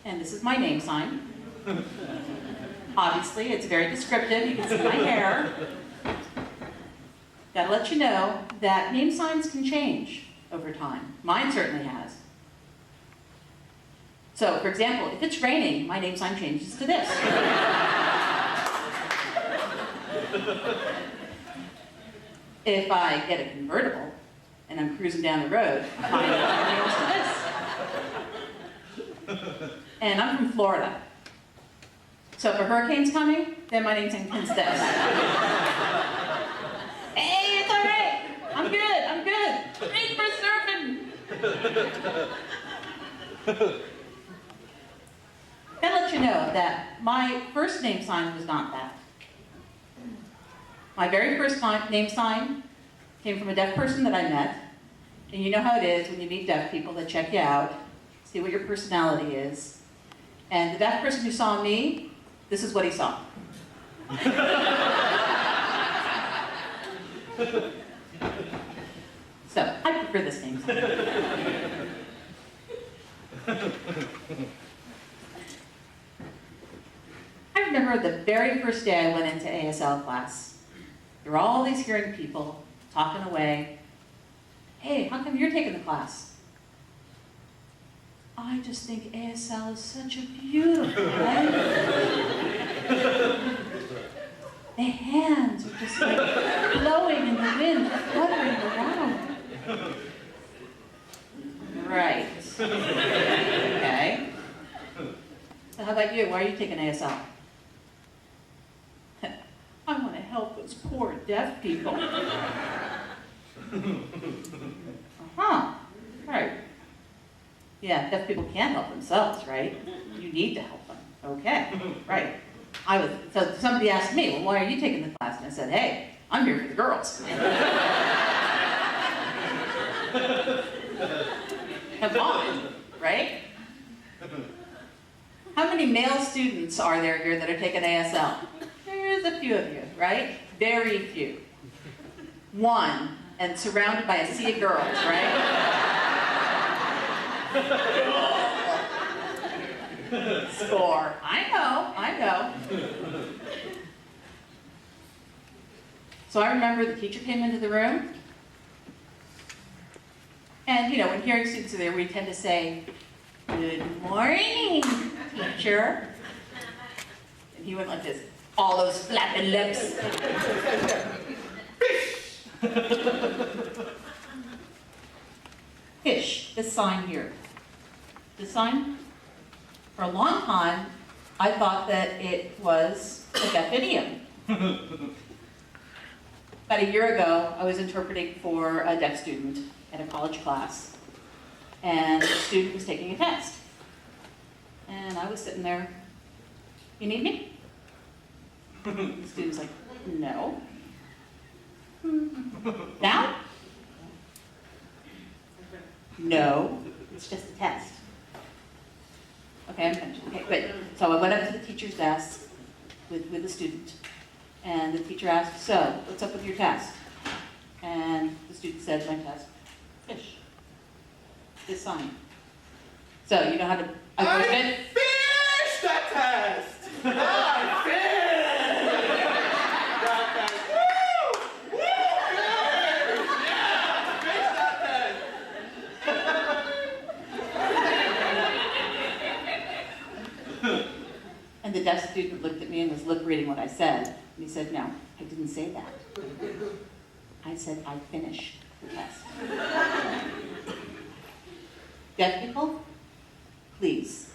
And this is my name sign. Obviously, it's very descriptive. You can see my hair. Gotta let you know that name signs can change over time. Mine certainly has. So, for example, if it's raining, my name sign changes to this. If I get a convertible and I'm cruising down the road, my name changes to this. And I'm from Florida. So if a hurricane's coming, then my name sign turns to this. Hey, it's all right. I'm good. Thanks for surfing. I'll let you know that my first name sign was not that. My very first name sign came from a deaf person that I met. And you know how it is when you meet deaf people, that check you out, see what your personality is. And the deaf person who saw me, this is what he saw. So, I prefer this name sign. I remember the very first day I went into ASL class. There were all these hearing people talking away. Hey, how come you're taking the class? I just think ASL is such a beautiful language. The hands are just like blowing in the wind, fluttering around. Right. Okay. So how about you? Why are you taking ASL? I want to help those poor deaf people. Right. Yeah, deaf people can't help themselves, right? You need to help them. Okay, right. So somebody asked me, well, why are you taking the class? And I said, hey, I'm here for the girls. Come on, right? How many male students are there here that are taking ASL? There's a few of you, right? Very few. One, and surrounded by a sea of girls, right? Score. I know. So I remember the teacher came into the room, and when hearing students are there, we tend to say, "Good morning, teacher." And he went like this, all those flapping lips. Fish, this sign here. This sign? For a long time, I thought that it was a deaf idiom. About a year ago, I was interpreting for a deaf student in a college class, and the student was taking a test. And I was sitting there, "You need me?" The student's like, "No." "Now?" "No, it's just a test." Okay, I'm finished. Okay, good. So I went up to the teacher's desk with the student, and the teacher asked, "So, what's up with your test?" And the student said, "My test, fish. This sign." So, you know how to... I finished that test! I finished that test! Woo! Woo! Yeah! Finished that test! And the deaf student looked at me and was lip reading what I said. And he said, "No, I didn't say that. I said I finished the test." Deaf people, please,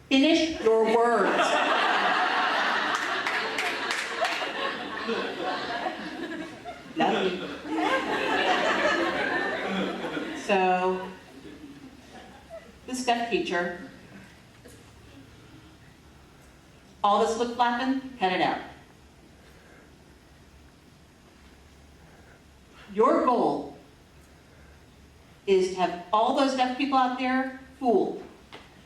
finish your words. Love you. So, this deaf teacher, all this lip flapping, cut it out. Your goal is to have all those deaf people out there fooled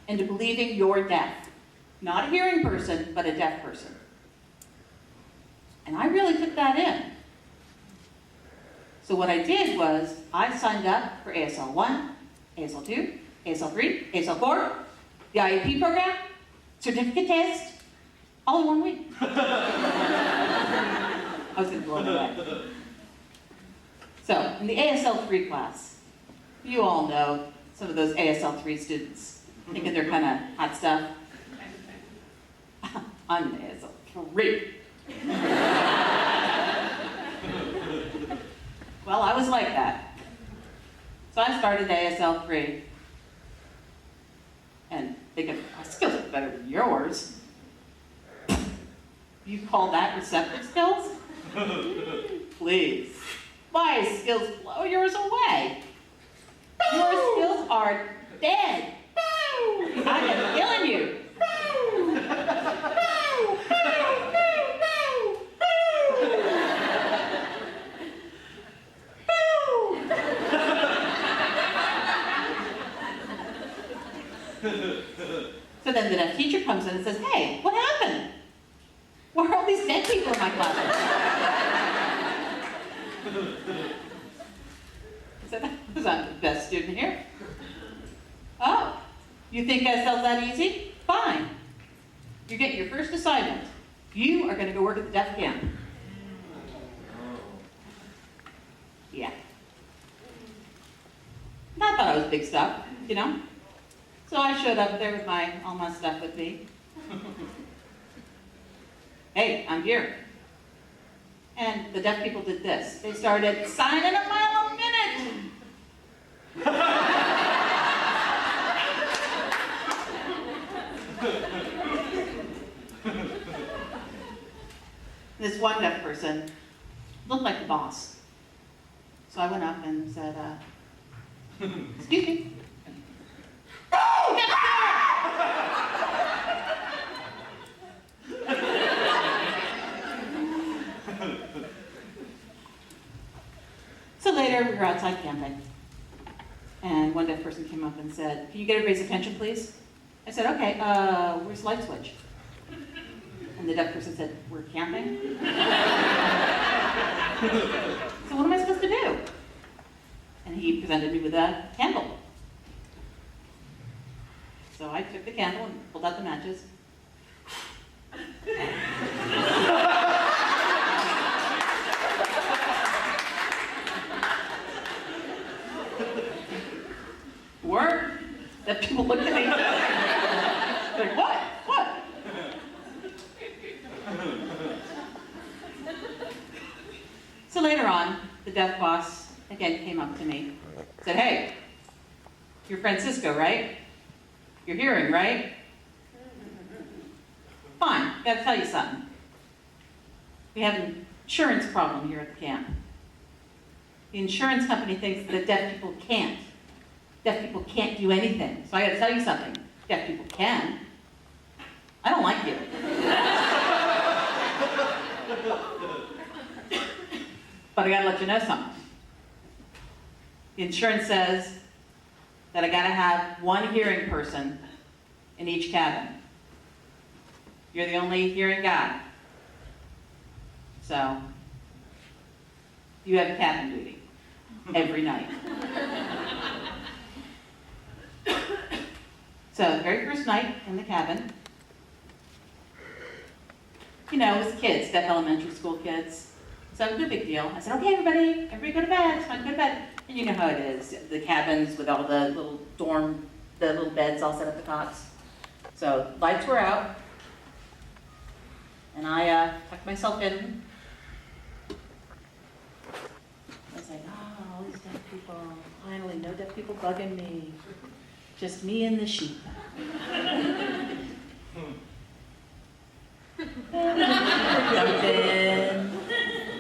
into believing you're deaf. Not a hearing person, but a deaf person. And I really took that in. So what I did was, I signed up for ASL 1, ASL 2, ASL 3, ASL 4. the IEP program, certificate test, all in 1 week. I was going to blow it away. So, in the ASL 3 class, you all know some of those ASL 3 students, thinking they're kind of hot stuff. I'm an ASL 3. Well, I was like that. So I started ASL 3, and thinking, my skills are better than yours. You call that receptive skills? Please. My skills blow yours away. Your skills are dead. I am killing you. So then the deaf teacher comes in and says, hey, what happened? Where are all these dead people in my class? I said, because I'm the best student here. Oh, you think ASL's that easy? Fine. You're getting your first assignment. You are going to go work at the deaf camp. Yeah. And I thought I was big stuff, you know? So I showed up there with all my stuff with me. Hey, I'm here. And the deaf people did this. They started signing a mile a minute. This one deaf person looked like the boss. So I went up and said, excuse me. So later, we were outside camping, and one deaf person came up and said, can you get everybody's attention, please? I said, okay, where's the light switch? And the deaf person said, we're camping? So what am I supposed to do? And he presented me with a candle. So I took the candle and pulled out the matches. Work. That people looked at me. Like, what? What? So later on, the deaf boss again came up to me, said, hey, you're Francisco, right? You're hearing, right? Fine, gotta tell you something. We have an insurance problem here at the camp. The insurance company thinks that deaf people can't. Deaf people can't do anything. So I gotta tell you something. Deaf people can. I don't like you. But I gotta let you know something. The insurance says that I gotta have one hearing person in each cabin. You're the only hearing guy. So, you have cabin duty every night. So, the very first night in the cabin, you know, it was kids, deaf elementary school kids. So, no big deal. I said, okay, everybody go to bed. It's time to go to bed. And you know how it is, the cabins with all the little the little beds all set up the cots. So, lights were out. And I tucked myself in. I was like, oh, all these deaf people. Finally, no deaf people bugging me. Just me and the sheep. Jumping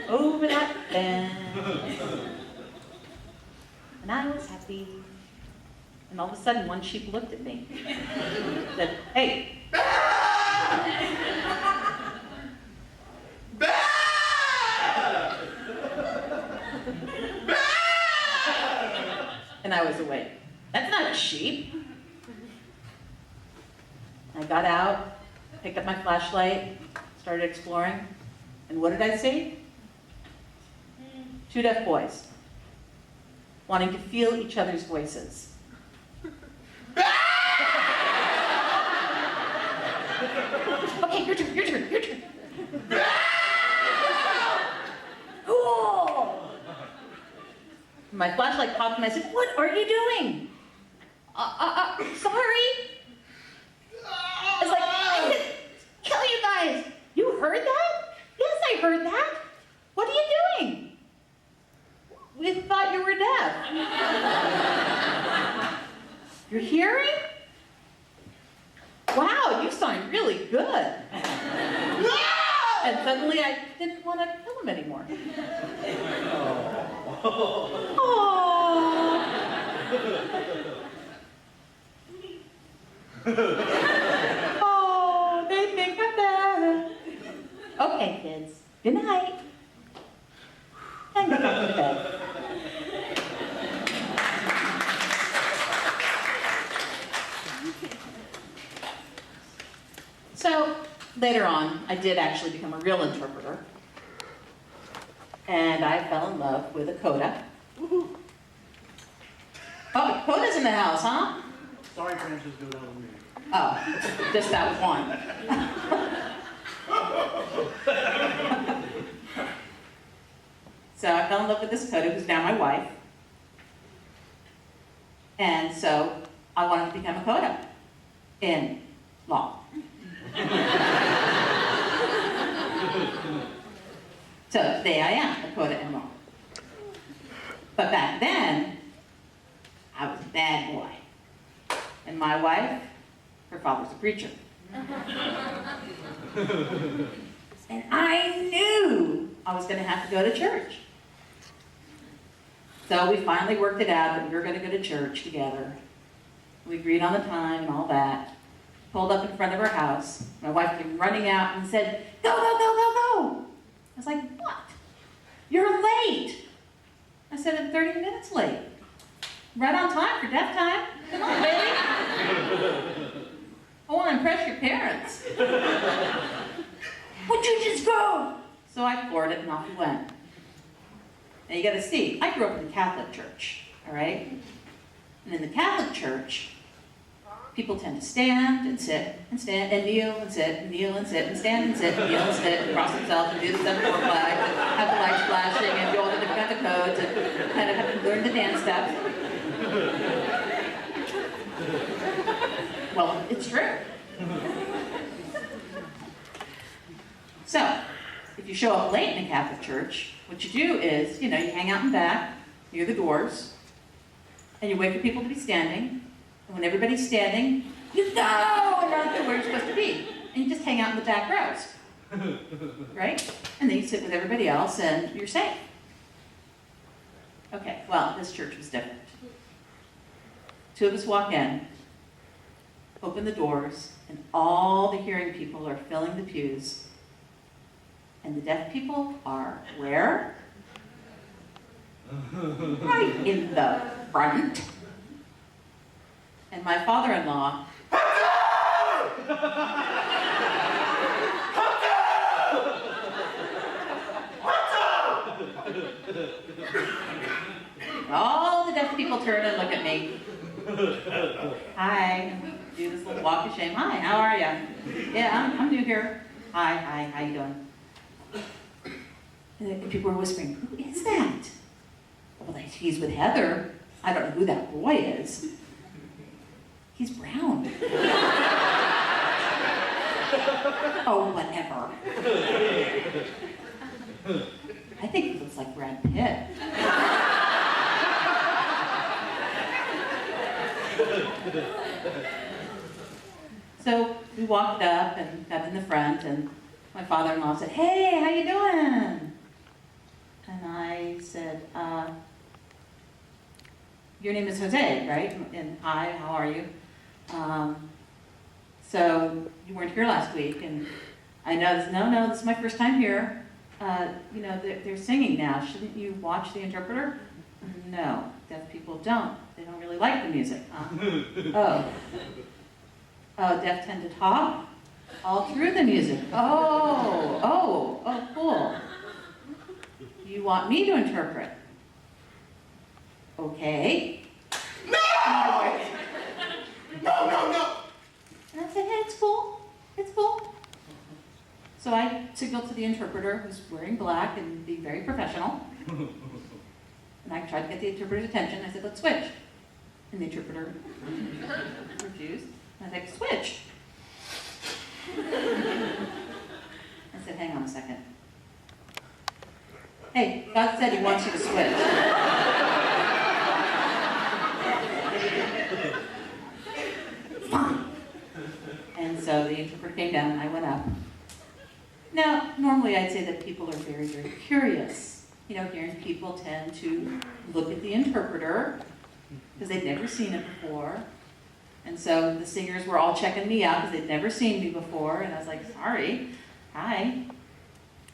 over that fence. And I was happy. And all of a sudden, one sheep looked at me. Said, hey. And I was awake. That's not a sheep. I got out, picked up my flashlight, started exploring, and what did I see? Two deaf boys wanting to feel each other's voices. Okay, your turn, your turn, your turn. Cool. My flashlight popped and I said, what are you doing? Sorry. I was like, I didn't kill you guys. You heard that? Yes, I heard that. What are you doing? We thought you were deaf. You're hearing? Wow, you sound really good. And suddenly I didn't want to kill him anymore. Oh. Oh, they think I'm dead. Okay, kids. Good night. And go to bed. So later on, I did actually become a real interpreter. And I fell in love with a coda. Oh, coda's in the house, huh? Sorry, Francis, go down with me. Oh, just that one. So I fell in love with this coda, who's now my wife. And so I wanted to become a coda in law. So today I am a coda in law. But back then, I was a bad boy. And my wife, her father's a preacher. And I knew I was going to have to go to church. So we finally worked it out that we were going to go to church together. We agreed on the time and all that. Pulled up in front of her house. My wife came running out and said, go, go, go, go, go. I was like, what? You're late. I said, I'm 30 minutes late. Right on time for death time. Come on, baby. I want to impress your parents. Would you just go? So I poured it and off we went. Now you got to see, I grew up in the Catholic Church, all right? And in the Catholic Church, people tend to stand and sit and stand and kneel and sit and kneel and sit and stand and sit and kneel and sit and cross themselves and do the 7-4 flag and have the lights flashing and do all the different kinds of codes and kind of have to learn the dance steps. Well, it's true. So, if you show up late in a Catholic church, what you do is, you hang out in back, near the doors, and you wait for people to be standing. And when everybody's standing, you go and run to where you're supposed to be. And you just hang out in the back rows. Right? And then you sit with everybody else and you're safe. Okay, well, this church was different. 2 of us walk in, open the doors, and all the hearing people are filling the pews. And the deaf people are where? Right in the front. And my father-in-law, all the deaf people turn and look at me. Hi, do this little walk of shame. Hi, how are you? Yeah, I'm new here. Hi, how you doing? And people were whispering, who is that? Well, he's with Heather. I don't know who that boy is. He's brown. Oh, whatever. I think he looks like Brad Pitt. So we walked up and got in the front, and my father-in-law said, hey, how you doing? And I said, your name is Jose, right? And hi, how are you? So you weren't here last week, and I noticed, no, this is my first time here. They're singing now. Shouldn't you watch the interpreter? No, deaf people don't. They don't really like the music. Oh, deaf tend to talk all through the music. Oh, cool. You want me to interpret? Okay. No! No! And I said, hey, it's cool. So I signaled to the interpreter, who's wearing black and being very professional. And I tried to get the interpreter's attention. I said, let's switch. And the interpreter refused. And I said, switch. I said, hang on a second. Hey, God said he wants you to switch. Fine. And so the interpreter came down and I went up. Now, normally I'd say that people are very, very curious. You know, hearing people tend to look at the interpreter because they'd never seen it before. And so the singers were all checking me out because they'd never seen me before. And I was like, sorry, hi.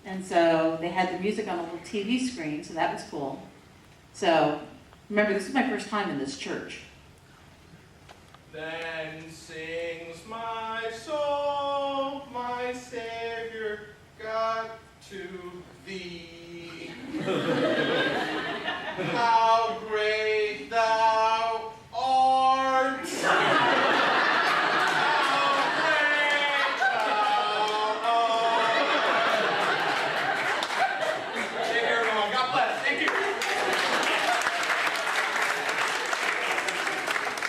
And so they had the music on a little TV screen, so that was cool. So remember, this is my first time in this church. Then sings my soul, my Savior, God, to thee.